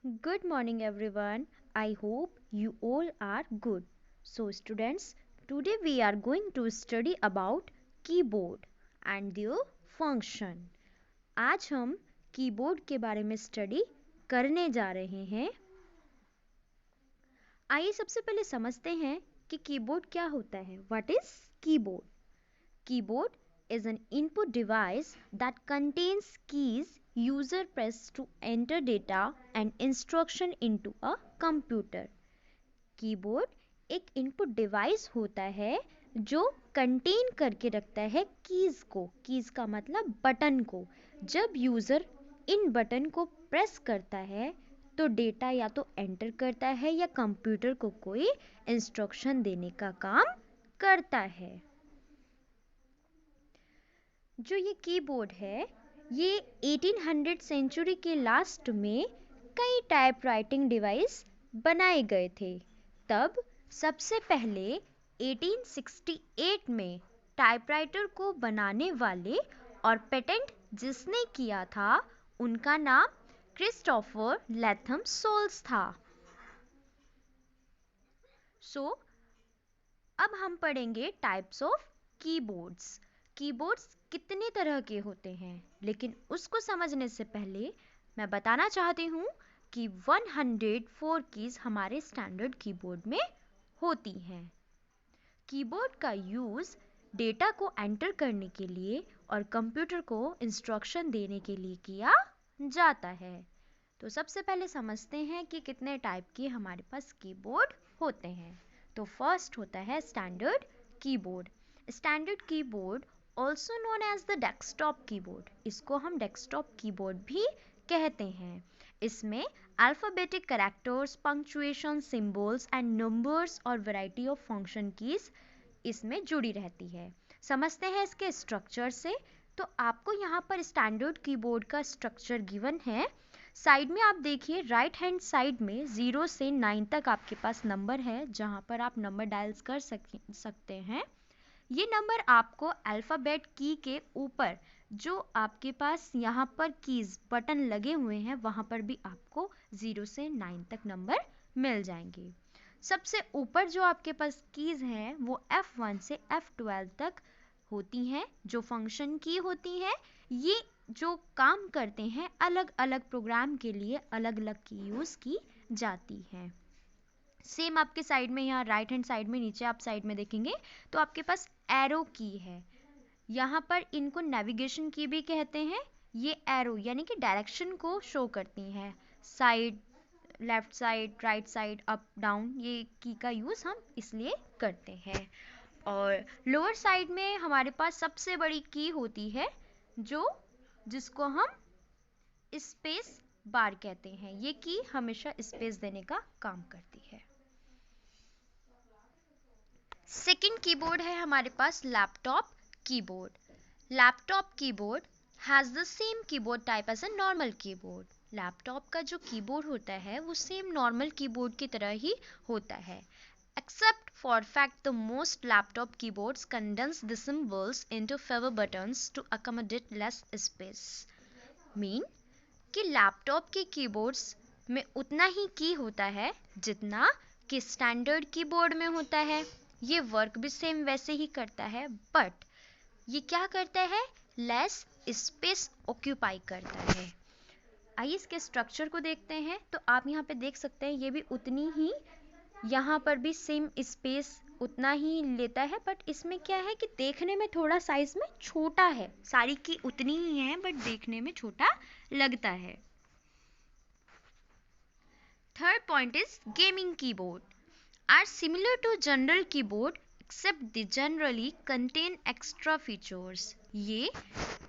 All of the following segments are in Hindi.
Good morning, everyone. I hope you all are good. So, students, today we are going to study about keyboard and their function. आज हम कीबोर्ड के बारे में स्टडी करने जा रहे हैं। आइए सबसे पहले समझते हैं कि कीबोर्ड क्या होता है। What is keyboard? Keyboard is an input device that contains keys user press to enter data and instruction into a computer. Keyboard एक इनपुट डिवाइस होता है जो कंटेन करके रखता है कीज का मतलब बटन को। जब यूज़र इन बटन को प्रेस करता है तो डेटा या तो एंटर करता है या कंप्यूटर को कोई इंस्ट्रक्शन देने का काम करता है। जो ये कीबोर्ड है ये 1800 सेंचुरी के लास्ट में कई टाइप राइटिंग डिवाइस बनाए गए थे। तब सबसे पहले 1868 में टाइपराइटर को बनाने वाले और पेटेंट जिसने किया था उनका नाम क्रिस्टोफर लैथम सोल्स था। अब हम पढ़ेंगे टाइप्स ऑफ कीबोर्ड्स। कीबोर्ड्स कितने तरह के होते हैं, लेकिन उसको समझने से पहले मैं बताना चाहती हूँ कि 104 कीज हमारे स्टैंडर्ड कीबोर्ड में होती हैं। कीबोर्ड का यूज़ डेटा को एंटर करने के लिए और कंप्यूटर को इंस्ट्रक्शन देने के लिए किया जाता है। तो सबसे पहले समझते हैं कि कितने टाइप के हमारे पास कीबोर्ड होते हैं। तो फर्स्ट होता है standard keyboard. Standard keyboard also known as the desktop keyboard, इसको हम डेस्कटॉप कीबोर्ड भी कहते हैं। इसमें alphabetic characters, punctuation, symbols and numbers और वैरायटी ऑफ फंक्शन कीज इसमें जुड़ी रहती है। समझते हैं इसके स्ट्रक्चर से। तो आपको यहाँ पर स्टैंडर्ड कीबोर्ड का स्ट्रक्चर गिवन है। साइड में आप देखिए राइट हैंड साइड में 0 से 9 तक आपके पास नंबर है जहाँ पर आप नंबर डायल्स कर सकते हैं। ये नंबर आपको अल्फ़ाबेट की के ऊपर जो आपके पास यहाँ पर कीज बटन लगे हुए हैं वहाँ पर भी आपको 0 से 9 तक नंबर मिल जाएंगे। सबसे ऊपर जो आपके पास कीज हैं वो F1 से F12 तक होती हैं जो फंक्शन की होती हैं। ये जो काम करते हैं अलग अलग प्रोग्राम के लिए अलग अलग की यूज़ की जाती हैं। सेम आपके साइड में यहाँ राइट हैंड साइड में नीचे आप साइड में देखेंगे तो आपके पास एरो की है। यहाँ पर इनको नेविगेशन की भी कहते हैं। ये एरो यानी कि डायरेक्शन को शो करती हैं, side, left side, right side, up down, ये की का यूज़ हम इसलिए करते हैं। और लोअर साइड में हमारे पास सबसे बड़ी की होती है जिसको हम स्पेस बार कहते हैं। ये की हमेशा स्पेस देने का काम करती है। सेकंड कीबोर्ड है हमारे पास laptop keyboard. Laptop keyboard has the same keyboard type as a normal keyboard. Laptop का जो कीबोर्ड होता है वो सेम नॉर्मल कीबोर्ड की तरह ही होता है, except for fact the most laptop keyboards condense the symbols into fewer buttons to accommodate less space. Mean कि लैपटॉप के कीबोर्ड्स में उतना ही की होता है जितना कि स्टैंडर्ड कीबोर्ड में होता है। ये वर्क भी सेम वैसे ही करता है, बट ये क्या करता है, लेस स्पेस ऑक्यूपाई करता है। आइए इसके स्ट्रक्चर को देखते हैं। तो आप यहाँ पे देख सकते हैं ये भी उतनी ही, यहाँ पर भी सेम स्पेस उतना ही लेता है, बट इसमें क्या है कि देखने में थोड़ा साइज में छोटा है। सारी की उतनी ही है बट देखने में छोटा लगता है। Third point is gaming keyboard are similar to general keyboard except they generally contain extra features. ये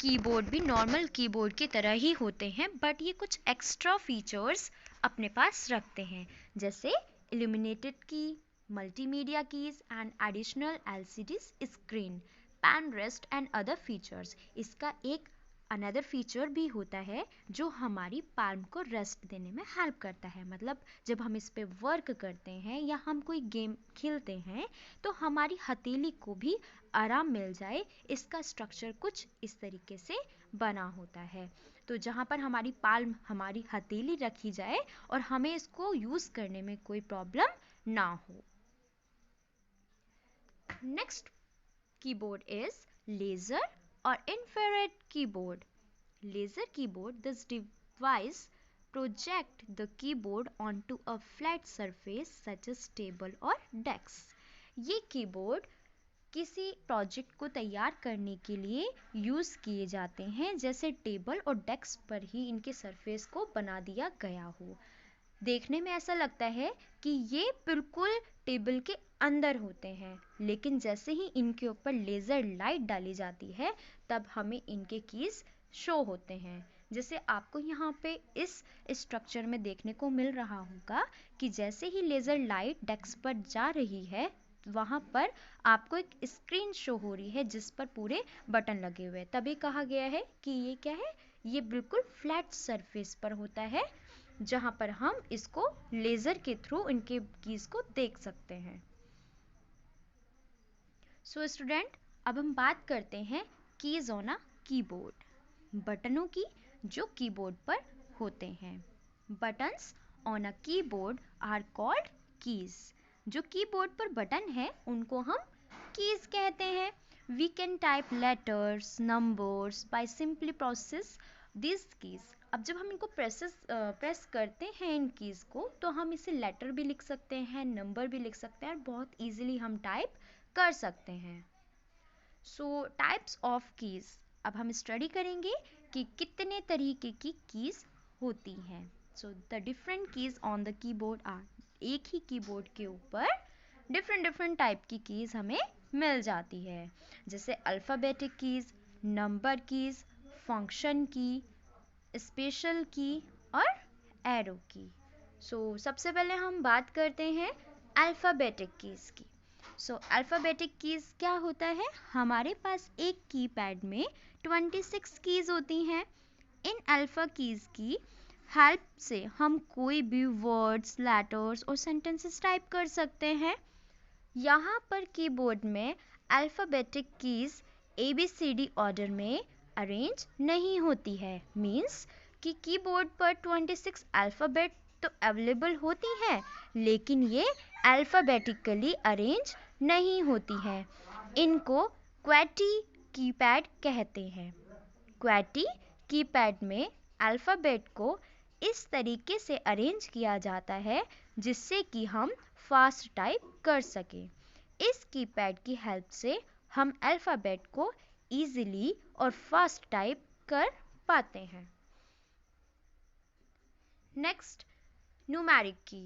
कीबोर्ड भी नॉर्मल कीबोर्ड की तरह ही होते हैं बट ये कुछ एक्स्ट्रा फीचर्स अपने पास रखते हैं, जैसे illuminated की, multimedia keys and additional LCD screen, pan rest and other features. इसका एक अनदर फीचर भी होता है जो हमारी पाल्म को रेस्ट देने में हेल्प करता है। मतलब जब हम इस पे वर्क करते हैं या हम कोई गेम खेलते हैं तो हमारी हथेली को भी आराम मिल जाए, इसका स्ट्रक्चर कुछ इस तरीके से बना होता है। तो जहाँ पर हमारी पाल्म, हमारी हथेली रखी जाए और हमें इसको यूज़ करने में कोई प्रॉब्लम ना हो। नेक्स्ट कीबोर्ड इज लेजर और infrared keyboard. Laser keyboard, this device project the keyboard onto a flat surface such as table or desk. ये कीबोर्ड किसी प्रोजेक्ट को तैयार करने के लिए यूज़ किए जाते हैं, जैसे टेबल और डेस्क पर ही इनके सरफेस को बना दिया गया हो। देखने में ऐसा लगता है कि ये बिल्कुल टेबल के अंदर होते हैं, लेकिन जैसे ही इनके ऊपर लेज़र लाइट डाली जाती है तब हमें इनके कीज़ शो होते हैं। जैसे आपको यहाँ पे इस स्ट्रक्चर में देखने को मिल रहा होगा कि जैसे ही लेज़र लाइट डेस्क पर जा रही है वहाँ पर आपको एक स्क्रीन शो हो रही है जिस पर पूरे बटन लगे हुए हैं। तभी कहा गया है कि ये क्या है, ये बिल्कुल फ्लैट सरफेस पर होता है जहाँ पर हम इसको लेज़र के थ्रू इनके कीज़ को देख सकते हैं। सो स्टूडेंट, अब हम बात करते हैं कीज़ ऑन अ कीबोर्ड, बटनों की जो कीबोर्ड पर होते हैं। Buttons on a keyboard are called keys. जो कीबोर्ड पर बटन है उनको हम कीज़ कहते हैं। We can type letters, numbers by simply process this keys. अब जब हम इनको प्रेस करते हैं इन कीज़ को, तो हम इसे लेटर भी लिख सकते हैं, नंबर भी लिख सकते हैं और बहुत ईजिली हम टाइप कर सकते हैं। सो टाइप्स ऑफ कीज़, अब हम स्टडी करेंगे कि कितने तरीके की कीज़ होती हैं। So the different keys on the keyboard are, एक ही कीबोर्ड के ऊपर डिफरेंट टाइप की कीज़ हमें मिल जाती है, जैसे alphabetic keys, number keys, function की, स्पेशल की और एरो की। सो सबसे पहले हम बात करते हैं अल्फ़ाबेटिक कीज़ की। सो अल्फ़ाबेटिक कीज़ क्या होता है, हमारे पास एक कीपैड में 26 कीज़ होती हैं। इन अल्फ़ा कीज़ की हेल्प से हम कोई भी वर्ड्स, लेटर्स और सेंटेंसेस टाइप कर सकते हैं। यहाँ पर कीबोर्ड में अल्फ़ाबेटिक कीज़ ABCD ऑर्डर में अरेंज नहीं होती है। मीन्स कि कीबोर्ड पर 26 अल्फ़ाबेट तो अवेलेबल होती हैं, लेकिन ये अल्फ़ाबेटिकली अरेंज नहीं होती हैं। इनको क्वैटी कीपैड कहते हैं। क्वैटी कीपैड में अल्फ़ाबेट को इस तरीके से अरेंज किया जाता है जिससे कि हम फास्ट टाइप कर सकें। इस कीपैड की हेल्प से हम अल्फ़ाबेट को इजीली और फास्ट टाइप कर पाते हैं। नेक्स्ट, न्यूमेरिक की।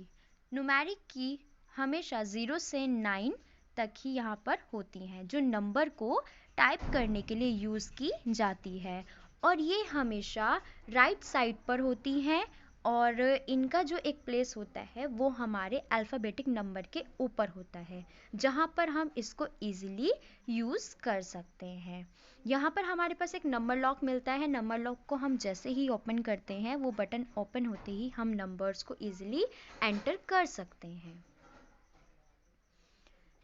न्यूमेरिक की हमेशा 0 से 9 तक ही यहाँ पर होती हैं, जो नंबर को टाइप करने के लिए यूज़ की जाती है, और ये हमेशा राइट साइड पर होती हैं, और इनका जो एक प्लेस होता है वो हमारे अल्फ़ाबेटिक नंबर के ऊपर होता है, जहाँ पर हम इसको इजीली यूज़ कर सकते हैं। यहाँ पर हमारे पास एक नंबर लॉक मिलता है। नंबर लॉक को हम जैसे ही ओपन करते हैं, वो बटन ओपन होते ही हम नंबर्स को इजीली एंटर कर सकते हैं।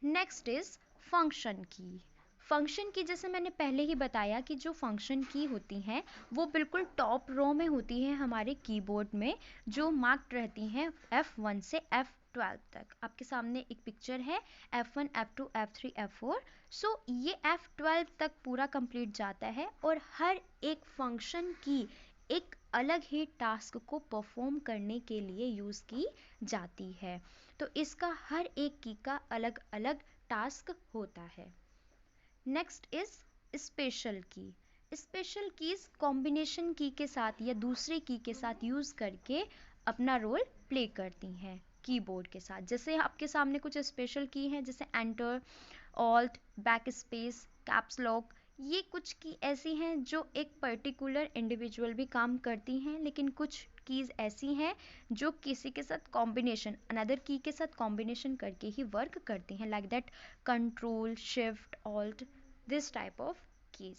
नेक्स्ट इज फंक्शन की। फंक्शन की, जैसे मैंने पहले ही बताया कि जो फंक्शन की होती हैं वो बिल्कुल टॉप रो में होती हैं हमारे कीबोर्ड में, जो मार्क्ड रहती हैं F1 से F12 तक। आपके सामने एक पिक्चर है F1, F2, F3, F4। सो ये F12 तक पूरा कंप्लीट जाता है, और हर एक फंक्शन की एक अलग ही टास्क को परफॉर्म करने के लिए यूज़ की जाती है। तो इसका हर एक की का अलग अलग टास्क होता है। नेक्स्ट इज स्पेशल की। स्पेशल कीज कॉम्बिनेशन की के साथ या दूसरे की के साथ यूज़ करके अपना रोल प्ले करती हैं कीबोर्ड के साथ। जैसे आपके सामने कुछ स्पेशल की हैं, जैसे enter, alt, back space, caps lock. ये कुछ की ऐसी हैं जो एक पर्टिकुलर इंडिविजुअल भी काम करती हैं, लेकिन कुछ कीज़ ऐसी हैं जो किसी के साथ कॉम्बिनेशन, अनदर की के साथ कॉम्बिनेशन करके ही वर्क करती हैं, like that control, shift, alt, this type of keys.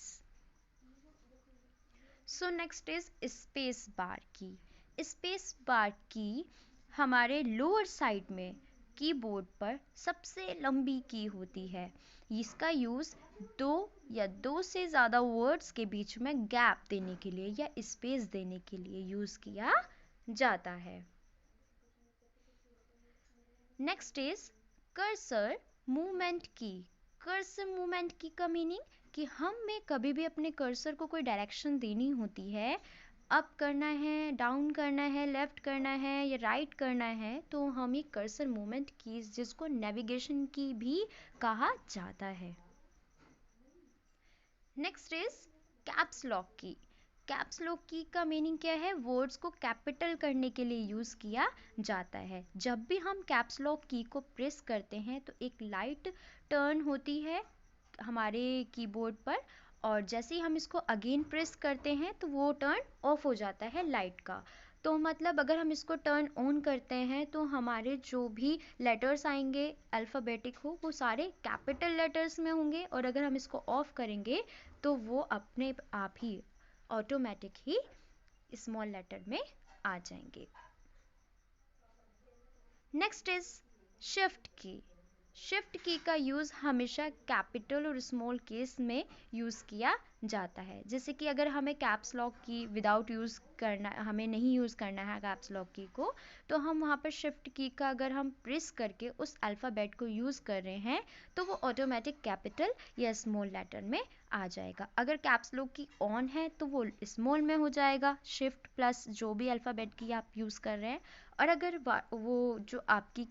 So next is space bar key. Space bar की हमारे लोअर साइड में कीबोर्ड पर सबसे लंबी की होती है। इसका यूज़ दो या दो से ज़्यादा वर्ड्स के बीच में गैप देने के लिए या स्पेस देने के लिए यूज़ किया जाता है। नेक्स्ट इज कर्सर मूवमेंट की। कर्सर मूवमेंट की का मीनिंग कि हमें कभी भी अपने कर्सर को कोई डायरेक्शन देनी होती है, अप करना है, डाउन करना है, लेफ्ट करना है या राइट करना है, तो हम ये कर्सर मूवमेंट की जिसको नेविगेशन की भी कहा जाता है। नेक्स्ट इज कैप्स लॉक की। कैप्स लॉक की का मीनिंग क्या है? वर्ड्स को कैपिटल करने के लिए यूज़ किया जाता है। जब भी हम कैप्स लॉक की को प्रेस करते हैं तो एक लाइट टर्न होती है हमारे कीबोर्ड पर, और जैसे ही हम इसको अगेन प्रेस करते हैं तो वो टर्न ऑफ हो जाता है लाइट का। तो मतलब अगर हम इसको टर्न ऑन करते हैं तो हमारे जो भी लेटर्स आएंगे अल्फ़ाबेटिक हो वो सारे कैपिटल लेटर्स में होंगे, और अगर हम इसको ऑफ करेंगे तो वो अपने आप ही ऑटोमेटिक ही स्मॉल लेटर में आ जाएंगे। नेक्स्ट इज शिफ्ट की। शिफ्ट की का यूज़ हमेशा कैपिटल और स्मॉल केस में यूज़ किया जाता है। जैसे कि अगर हमें कैप्स लॉक की विदाउट यूज़ करना, हमें नहीं यूज़ करना है कैप्स लॉक की को, तो हम वहाँ पर शिफ्ट की का अगर हम प्रेस करके उस अल्फ़ाबेट को यूज़ कर रहे हैं तो वो ऑटोमेटिक कैपिटल या स्मॉल लेटर में आ जाएगा। अगर कैप्स लॉक की ऑन है तो वो स्मॉल में हो जाएगा, शिफ्ट प्लस जो भी अल्फ़ाबेट की आप यूज़ कर रहे हैं, और अगर वो जो आपकी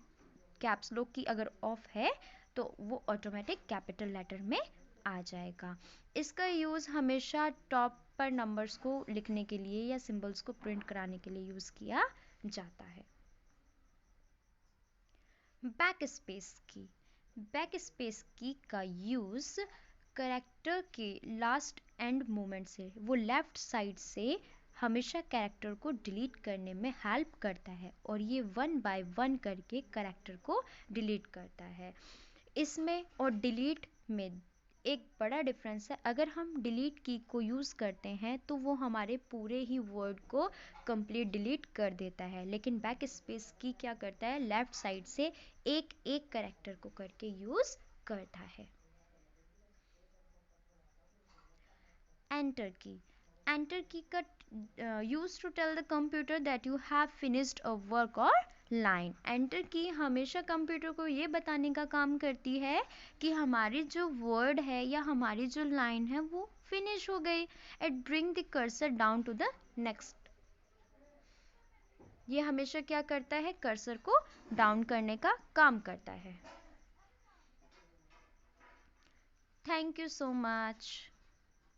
कैप्स लॉक की अगर ऑफ है तो वो ऑटोमेटिक कैपिटल लेटर में आ जाएगा। इसका यूज़ हमेशा टॉप पर नंबर्स को लिखने के लिए या सिंबल्स को प्रिंट कराने के लिए यूज़ किया जाता है। बैक स्पेस की। बैक स्पेस की का यूज़ कैरेक्टर के लास्ट एंड मोमेंट से, वो लेफ्ट साइड से हमेशा कैरेक्टर को डिलीट करने में हेल्प करता है, और ये 1 बाय 1 करके कैरेक्टर को डिलीट करता है। इसमें और डिलीट में एक बड़ा डिफरेंस है। अगर हम डिलीट की को यूज़ करते हैं तो वो हमारे पूरे ही वर्ड को कंप्लीट डिलीट कर देता है, लेकिन बैक स्पेस की क्या करता है, लेफ्ट साइड से एक एक कैरेक्टर को करके यूज़ करता है। एंटर की। एंटर की का use to tell the computer that you have finished a work और लाइन। एंटर की हमेशा कंप्यूटर को ये बताने का काम करती है कि हमारी जो वर्ड है या हमारी जो लाइन है वो फिनिश हो गई। It bring the cursor down to the next. ये हमेशा क्या करता है, कर्सर को डाउन करने का काम करता है। Thank you so much.